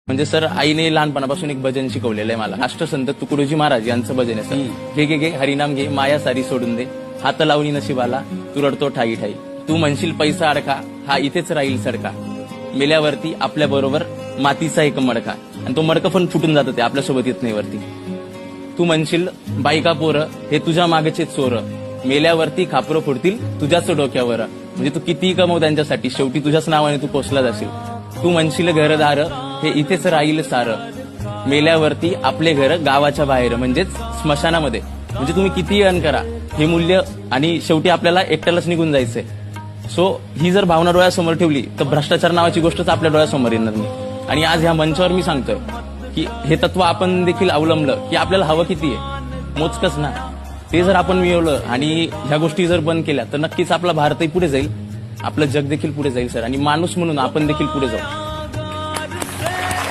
म्हणजे सर आईने लहानपणापासून एक भजन शिकवलेलं आहे मला. राष्ट्रसंत तुकडोजी महाराज यांचं भजन आहे सर. घे घे घे हरिनाम घे माया सारी सोडून दे, हात लावणी नशिबाला तू रडतो ठाई ठाई, तू म्हणशील पैसा अडका हा इथेच राहील सडका, मेल्यावरती आपल्या बरोबर मातीचा एक मडका, आणि तो मडका पण फुटून जातं ते आपल्यासोबत येत नाही वरती. तू म्हणशील बायका पोरं हे तुझ्या मागचे चोर, मेल्यावरती खापरं फोडतील तुझ्याच डोक्यावर. म्हणजे तू कितीही कमव त्यांच्यासाठी, शेवटी तुझ्याच नावाने तू पोचला जाशील. तू म्हणशील घरदार हे इथेच राहील सारं, मेल्यावरती आपले घर गावाच्या बाहेर म्हणजेच स्मशानामध्ये. म्हणजे तुम्ही कितीही अर्न करा हे मूल्य, आणि शेवटी आपल्याला एकट्यालाच निघून जायचंय. सो ही जर भावना डोळ्यासमोर ठेवली तर भ्रष्टाचार नावाची गोष्टच आपल्या डोळ्यासमोर येणार नाही. आणि आज ह्या मंचावर मी सांगतोय की हे तत्व आपण देखील अवलंबलं की आपल्याला हवं किती आहे, मोजकच ना. ते जर आपण मिळवलं आणि ह्या गोष्टी जर बंद केल्या तर नक्कीच आपला भारतही पुढे जाईल, आपलं जग देखील पुढे जाईल सर, आणि माणूस म्हणून आपण देखील पुढे जाऊ.